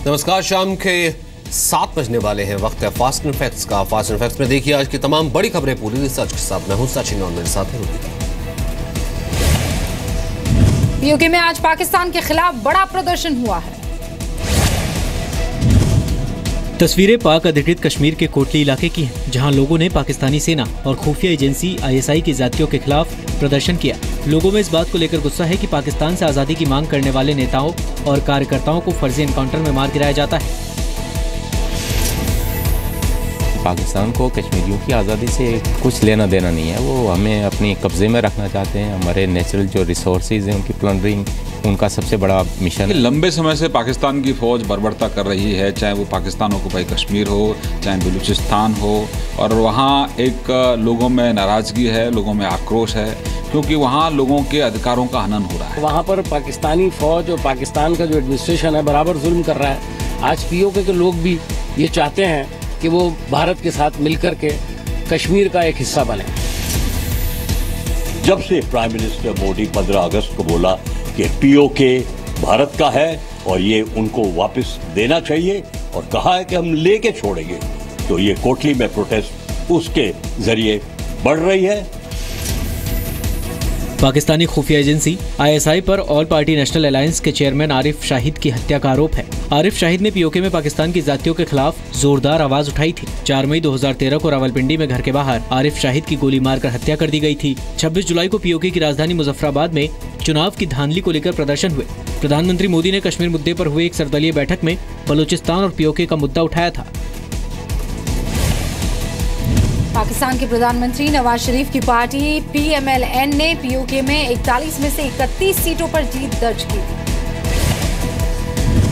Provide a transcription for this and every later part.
नमस्कार, शाम के 7 बजने वाले हैं। वक्त है फास्ट एंड फैक्ट्स का। फास्ट एंड फैक्ट्स में देखिए आज की तमाम बड़ी खबरें पूरी रिसर्च के साथ। मैं हूं सचिन और मेरे साथ है रुचिका। यूके में आज पाकिस्तान के खिलाफ बड़ा प्रदर्शन हुआ है। तस्वीरें पाक अधिकृत कश्मीर के कोटली इलाके की हैं, जहां लोगों ने पाकिस्तानी सेना और खुफिया एजेंसी ISI की जातियों के खिलाफ प्रदर्शन किया। लोगों में इस बात को लेकर गुस्सा है कि पाकिस्तान से आज़ादी की मांग करने वाले नेताओं और कार्यकर्ताओं को फर्जी एनकाउंटर में मार गिराया जाता है। पाकिस्तान को कश्मीरियों की आज़ादी से कुछ लेना देना नहीं है। वो हमें अपनी कब्जे में रखना चाहते हैं। हमारे नेचुरल जो रिसोर्सेज हैं उनकी प्लंडरिंग उनका सबसे बड़ा मिशन है। लंबे समय से पाकिस्तान की फ़ौज बर्बरता कर रही है, चाहे वो पाकिस्तान ऑक्युपाई कश्मीर हो, चाहे बलूचिस्तान हो, और वहाँ एक लोगों में नाराज़गी है, लोगों में आक्रोश है, क्योंकि वहाँ लोगों के अधिकारों का हनन हो रहा है। वहाँ पर पाकिस्तानी फ़ौज और पाकिस्तान का जो एडमिनिस्ट्रेशन है बराबर जुल्म कर रहा है। आज POK के लोग भी ये चाहते हैं कि वो भारत के साथ मिलकर के कश्मीर का एक हिस्सा बने। जब से प्राइम मिनिस्टर मोदी 15 अगस्त को बोला कि POK भारत का है और ये उनको वापस देना चाहिए और कहा है कि हम लेके छोड़ेंगे, तो ये कोटली में प्रोटेस्ट उसके जरिए बढ़ रही है। पाकिस्तानी खुफिया एजेंसी ISI पर ऑल पार्टी नेशनल अलायंस के चेयरमैन आरिफ शाहिद की हत्या का आरोप है। आरिफ शाहिद ने POK में पाकिस्तान की जातियों के खिलाफ जोरदार आवाज उठाई थी। 4 मई 2013 को रावलपिंडी में घर के बाहर आरिफ शाहिद की गोली मारकर हत्या कर दी गई थी। 26 जुलाई को POK की राजधानी मुजफ्फराबाद में चुनाव की धांधली को लेकर प्रदर्शन हुए। प्रधानमंत्री मोदी ने कश्मीर मुद्दे पर हुए एक सर्वदलीय बैठक में बलूचिस्तान और POK का मुद्दा उठाया था। पाकिस्तान के प्रधानमंत्री नवाज शरीफ की पार्टी PMLN ने POK में 41 में से 31 सीटों पर जीत दर्ज की।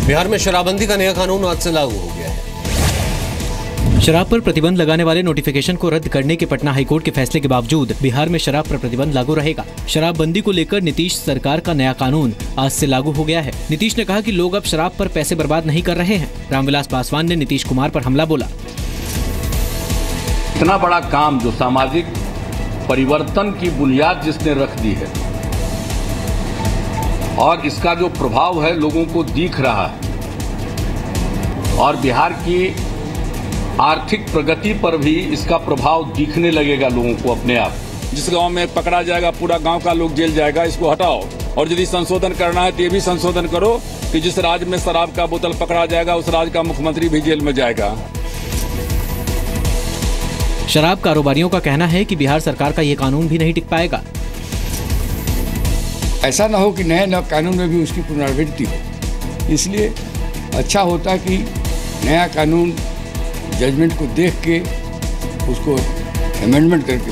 बिहार में शराबबंदी का नया कानून आज से लागू हो गया है। शराब पर प्रतिबंध लगाने वाले नोटिफिकेशन को रद्द करने के पटना हाईकोर्ट के फैसले के बावजूद बिहार में शराब पर प्रतिबंध लागू रहेगा। शराबबंदी को लेकर नीतीश सरकार का नया कानून आज से लागू हो गया है। नीतीश ने कहा कि लोग अब शराब पर पैसे बर्बाद नहीं कर रहे हैं। रामविलास पासवान ने नीतीश कुमार पर हमला बोला। इतना बड़ा काम जो सामाजिक परिवर्तन की बुनियाद जिसने रख दी है और इसका जो प्रभाव है लोगों को दिख रहा है, और बिहार की आर्थिक प्रगति पर भी इसका प्रभाव दिखने लगेगा लोगों को अपने आप। जिस गांव में पकड़ा जाएगा पूरा गांव का लोग जेल जाएगा, इसको हटाओ। और यदि संशोधन करना है तो ये भी संशोधन करो कि जिस राज्य में शराब का बोतल पकड़ा जाएगा उस राज्य का मुख्यमंत्री भी जेल में जाएगा। शराब कारोबारियों का कहना है कि बिहार सरकार का ये कानून भी नहीं टिक पाएगा। ऐसा ना हो कि नए कानून में भी उसकी पुनरावृत्ति हो, इसलिए अच्छा होता कि नया कानून जजमेंट को देख के उसको अमेंडमेंट करके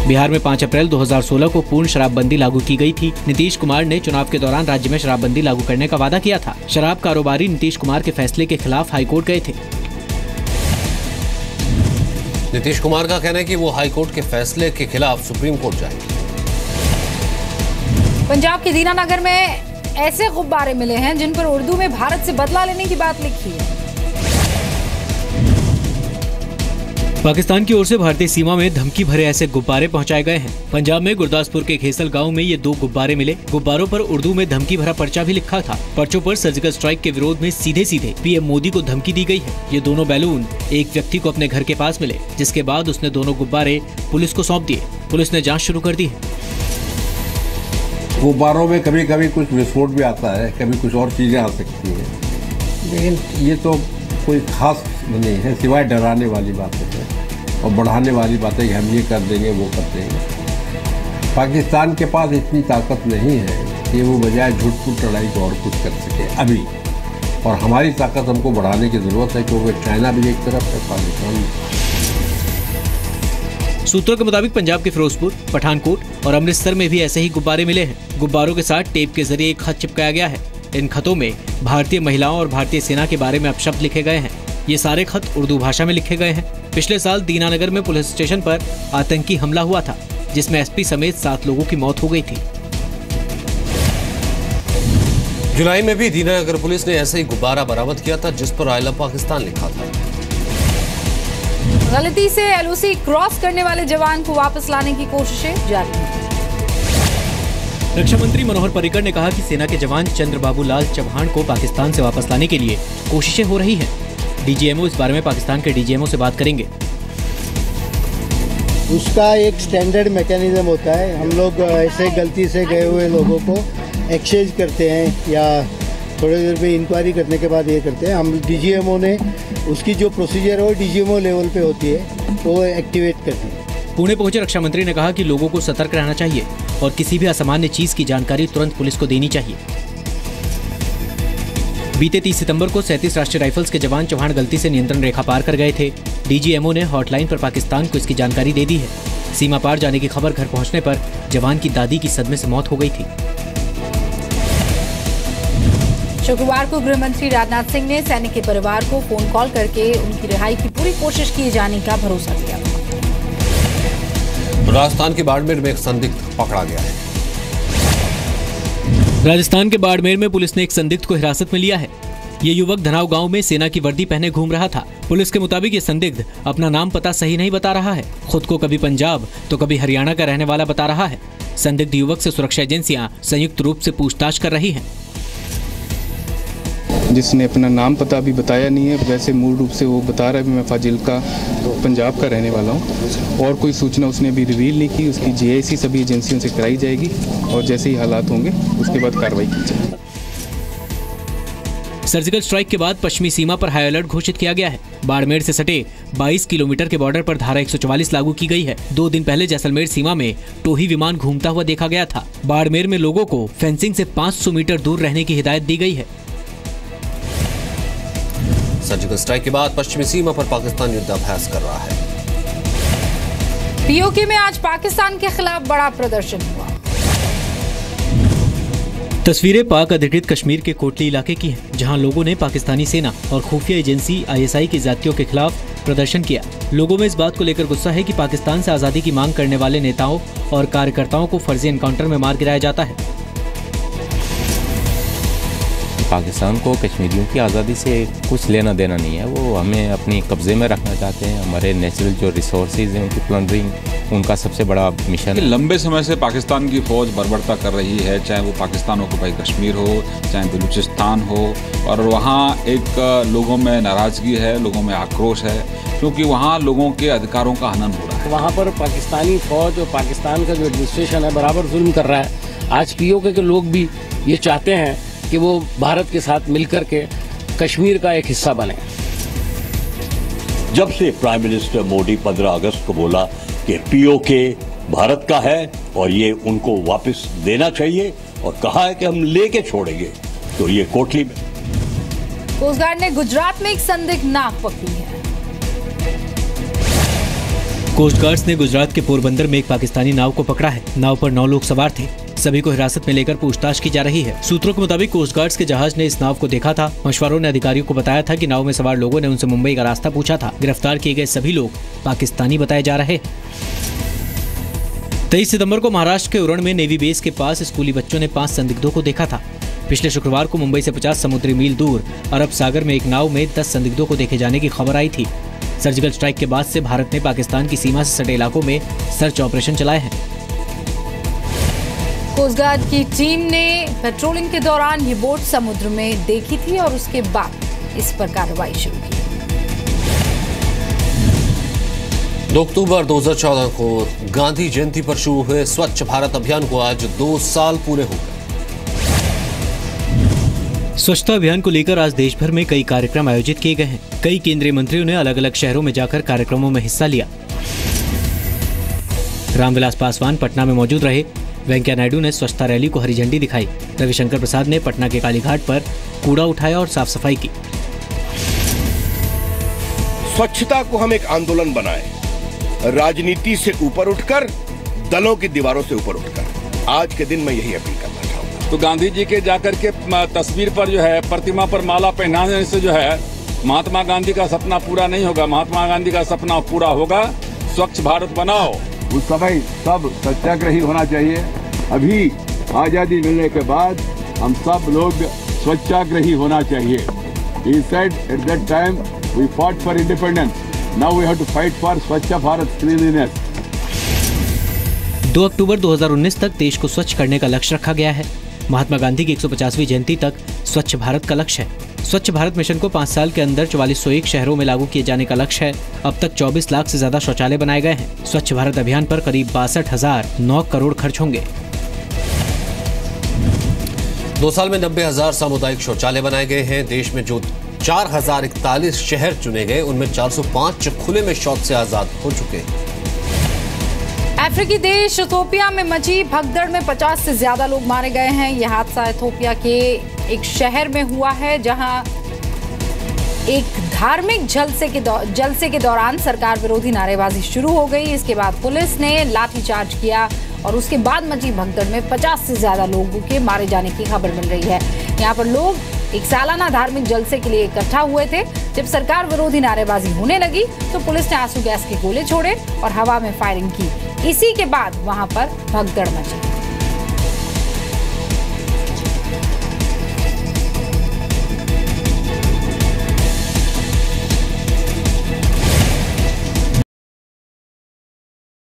बिहार में 5 अप्रैल 2016 को पूर्ण शराबबंदी लागू की गई थी। नीतीश कुमार ने चुनाव के दौरान राज्य में शराबबंदी लागू करने का वादा किया था। शराब कारोबारी नीतीश कुमार के फैसले के खिलाफ हाईकोर्ट गए थे। नीतीश कुमार का कहना है कि वो हाईकोर्ट के फैसले के खिलाफ सुप्रीम कोर्ट जाएंगे। पंजाब के दीनानगर में ऐसे गुब्बारे मिले हैं जिन पर उर्दू में भारत से बदला लेने की बात लिखी है। पाकिस्तान की ओर से भारतीय सीमा में धमकी भरे ऐसे गुब्बारे पहुंचाए गए हैं। पंजाब में गुरदासपुर के खेसल गांव में ये 2 गुब्बारे मिले। गुब्बारों पर उर्दू में धमकी भरा पर्चा भी लिखा था। पर्चों पर सर्जिकल स्ट्राइक के विरोध में सीधे सीधे PM मोदी को धमकी दी गई है। ये दोनों बैलून एक व्यक्ति को अपने घर के पास मिले, जिसके बाद उसने दोनों गुब्बारे पुलिस को सौंप दिए। पुलिस ने जाँच शुरू कर दी है। गुब्बारों में कभी कभी कुछ विस्फोट भी आता है, कभी कुछ और चीजें आ सकती है, लेकिन ये तो कोई खास नहीं है, सिवाय डराने वाली बातें हैं और बढ़ाने वाली बातें कि हम ये कर देंगे वो कर देंगे। पाकिस्तान के पास इतनी ताकत नहीं है कि वो बजाय झूठ फूट लड़ाई को और कुछ कर सके अभी, और हमारी ताकत हमको बढ़ाने की जरूरत है, क्योंकि चाइना भी एक तरफ है, पाकिस्तान। सूत्रों के मुताबिक पंजाब के फिरोजपुर, पठानकोट और अमृतसर में भी ऐसे ही गुब्बारे मिले हैं। गुब्बारों के साथ टेप के जरिए एक खत चिपकाया गया है। इन खतों में भारतीय महिलाओं और भारतीय सेना के बारे में अपशब्द लिखे गए हैं। ये सारे खत उर्दू भाषा में लिखे गए हैं। पिछले साल दीनानगर में पुलिस स्टेशन पर आतंकी हमला हुआ था, जिसमें SP समेत 7 लोगों की मौत हो गई थी। जुलाई में भी दीनानगर पुलिस ने ऐसे ही गुब्बारा बरामद किया था, जिस पर आई लव पाकिस्तान लिखा था। गलती से LOC क्रॉस करने वाले जवान को वापस लाने की कोशिशें जारी हैं। रक्षा मंत्री मनोहर पर्रिकर ने कहा कि सेना के जवान चंद्रबाबू लाल चौहान को पाकिस्तान से वापस लाने के लिए कोशिशें हो रही हैं। डीजीएमओ इस बारे में पाकिस्तान के डीजीएमओ से बात करेंगे। उसका एक स्टैंडर्ड मैकेनिज्म होता है। हम लोग ऐसे गलती से गए हुए लोगों को एक्सचेंज करते हैं या थोड़ी देर में इंक्वायरी करने के बाद ये करते हैं। हम डीजीएमओ ने उसकी जो प्रोसीजर है वो डीजीएमओ लेवल पे होती है, तो वो एक्टिवेट करते हैं। पुणे पहुंचे रक्षा मंत्री ने कहा कि लोगों को सतर्क रहना चाहिए और किसी भी असामान्य चीज की जानकारी तुरंत पुलिस को देनी चाहिए। बीते 30 सितंबर को 37 राष्ट्रीय राइफल्स के जवान चौहान गलती से नियंत्रण रेखा पार कर गए थे। डीजीएमओ ने हॉटलाइन पर पाकिस्तान को इसकी जानकारी दे दी है। सीमा पार जाने की खबर घर पहुंचने पर जवान की दादी की सदमे से मौत हो गई थी। शुक्रवार को गृह मंत्री राजनाथ सिंह ने सैनिक के परिवार को फोन कॉल करके उनकी रिहाई की पूरी कोशिश किए जाने का भरोसा दिया। राजस्थान के बाड़मेर में एक संदिग्ध पकड़ा गया है। राजस्थान के बाड़मेर में पुलिस ने एक संदिग्ध को हिरासत में लिया है। ये युवक धनाव गांव में सेना की वर्दी पहने घूम रहा था। पुलिस के मुताबिक ये संदिग्ध अपना नाम पता सही नहीं बता रहा है। खुद को कभी पंजाब तो कभी हरियाणा का रहने वाला बता रहा है। संदिग्ध युवक से सुरक्षा एजेंसियां संयुक्त रूप से पूछताछ कर रही हैं। जिसने अपना नाम पता अभी बताया नहीं है, वैसे मूल रूप से वो बता रहा है कि मैं फाजिल्का पंजाब का रहने वाला हूँ और कोई सूचना उसने अभी रिवील नहीं की। उसकी जीआईसी सभी एजेंसियों से कराई जाएगी और जैसे ही हालात होंगे उसके बाद कार्रवाई की जाएगी। सर्जिकल स्ट्राइक के बाद पश्चिमी सीमा पर हाई अलर्ट घोषित किया गया है। बाड़मेर से सटे 22 किलोमीटर के बॉर्डर पर धारा 144 लागू की गई है। 2 दिन पहले जैसलमेर सीमा में टोही विमान घूमता हुआ देखा गया था। बाड़मेर में लोगों को फेंसिंग से 500 मीटर दूर रहने की हिदायत दी गई है। सर्जिकल स्ट्राइक के बाद पश्चिमी सीमा पर पाकिस्तान युद्धाभ्यास कर रहा है। पीओके में आज पाकिस्तान के खिलाफ बड़ा प्रदर्शन हुआ। तस्वीरें पाक अधिकृत कश्मीर के कोटली इलाके की हैं, जहां लोगों ने पाकिस्तानी सेना और खुफिया एजेंसी आईएसआई की जातियों के खिलाफ प्रदर्शन किया। लोगों में इस बात को लेकर गुस्सा है कि पाकिस्तान से आजादी की मांग करने वाले नेताओं और कार्यकर्ताओं को फर्जी एनकाउंटर में मार गिराया जाता है। पाकिस्तान को कश्मीरियों की आज़ादी से कुछ लेना देना नहीं है। वो हमें अपनी कब्जे में रखना चाहते हैं। हमारे नेचुरल जो रिसोर्सेज हैं उनकी प्लंडरिंग उनका सबसे बड़ा मिशन है। लंबे समय से पाकिस्तान की फौज बर्बरता कर रही है, चाहे वो पाकिस्तान ऑक्युपाई कश्मीर हो, चाहे बलूचिस्तान हो, और वहाँ एक लोगों में नाराज़गी है, लोगों में आक्रोश है, क्योंकि वहाँ लोगों के अधिकारों का हनन हो रहा है। वहाँ पर पाकिस्तानी फौज और पाकिस्तान का जो एडमिनिस्ट्रेशन है बराबर जुल्म कर रहा है। आज पीओके के लोग भी ये चाहते हैं कि वो भारत के साथ मिलकर के कश्मीर का एक हिस्सा बने। जब से प्राइम मिनिस्टर मोदी 15 अगस्त को बोला कि पीओके भारत का है और ये उनको वापस देना चाहिए और कहा है कि हम लेके छोड़ेंगे, तो ये कोटली में कोस्ट गार्ड ने गुजरात में एक संदिग्ध नाव पकड़ी है। कोस्ट गार्ड्स ने गुजरात के पोरबंदर में एक पाकिस्तानी नाव को पकड़ा है। नाव पर 9 लोग सवार थे। सभी को हिरासत में लेकर पूछताछ की जा रही है। सूत्रों के मुताबिक कोस्ट गार्ड्स के जहाज ने इस नाव को देखा था। मछुआरों ने अधिकारियों को बताया था कि नाव में सवार लोगों ने उनसे मुंबई का रास्ता पूछा था। गिरफ्तार किए गए सभी लोग पाकिस्तानी बताए जा रहे हैं। 23 सितंबर को महाराष्ट्र के उरण में नेवी बेस के पास स्कूली बच्चों ने 5 संदिग्धों को देखा था। पिछले शुक्रवार को मुंबई से 50 समुद्री मील दूर अरब सागर में एक नाव में 10 संदिग्धों को देखे जाने की खबर आई थी। सर्जिकल स्ट्राइक के बाद से भारत ने पाकिस्तान की सीमा से सटे इलाकों में सर्च ऑपरेशन चलाए हैं। कोस्ट गार्ड की टीम ने पेट्रोलिंग के दौरान ये बोट समुद्र में देखी थी और उसके बाद इस पर कार्रवाई शुरू की। 2 अक्टूबर 2014 को गांधी जयंती पर शुरू हुए स्वच्छ भारत अभियान को आज 2 साल पूरे हो गए। स्वच्छता अभियान को लेकर आज देश भर में कई कार्यक्रम आयोजित किए गए हैं। कई केंद्रीय मंत्रियों ने अलग अलग शहरों में जाकर कार्यक्रमों में हिस्सा लिया। रामविलास पासवान पटना में मौजूद रहे। वेंकैया नायडू ने स्वच्छता रैली को हरी झंडी दिखाई। रविशंकर प्रसाद ने पटना के कालीघाट पर कूड़ा उठाया और साफ सफाई की। स्वच्छता को हम एक आंदोलन बनाएं, राजनीति से ऊपर उठकर, दलों की दीवारों से ऊपर उठकर। आज के दिन मैं यही अपील करना चाहूंगा। तो गांधी जी के जाकर के तस्वीर पर जो है, प्रतिमा पर माला पहनाने से जो है महात्मा गांधी का सपना पूरा नहीं होगा। महात्मा गांधी का सपना पूरा होगा, स्वच्छ भारत बनाओ। उस समय सब सत्याग्रही होना चाहिए। अभी आजादी मिलने के बाद हम सब लोग स्वच्छाग्रही होना चाहिए। He said at that time we fought for independence. Now we have to fight for Swachh Bharat cleanliness. 2 अक्टूबर 2019 तक देश को स्वच्छ करने का लक्ष्य रखा गया है। महात्मा गांधी की 150वीं जयंती तक स्वच्छ भारत का लक्ष्य है। स्वच्छ भारत मिशन को 5 साल के अंदर 4401 शहरों में लागू किए जाने का लक्ष्य है। अब तक 24 लाख से ज्यादा शौचालय बनाए गए हैं। स्वच्छ भारत अभियान पर करीब 62,009 करोड़ खर्च होंगे। 2 साल में 90,000 सामुदायिक शौचालय बनाए गए हैं। देश में जो 4041 शहर चुने गए, उनमें 405 खुले में शौच से आजाद हो चुके हैं। अफ्रीकी देश इथोपिया में मची भगदड़ में 50 से ज्यादा लोग मारे गए हैं। यह हादसा इथोपिया के एक शहर में हुआ है, जहां एक धार्मिक जलसे के दौरान सरकार विरोधी नारेबाजी शुरू हो गई। इसके बाद पुलिस ने लाठीचार्ज किया और उसके बाद मची भगदड़ में 50 से ज्यादा लोगों के मारे जाने की खबर मिल रही है। यहाँ पर लोग एक सालाना धार्मिक जलसे के लिए इकट्ठा हुए थे। जब सरकार विरोधी नारेबाजी होने लगी तो पुलिस ने आंसू गैस के गोले छोड़े और हवा में फायरिंग की। इसी के बाद वहां पर भगदड़ मची।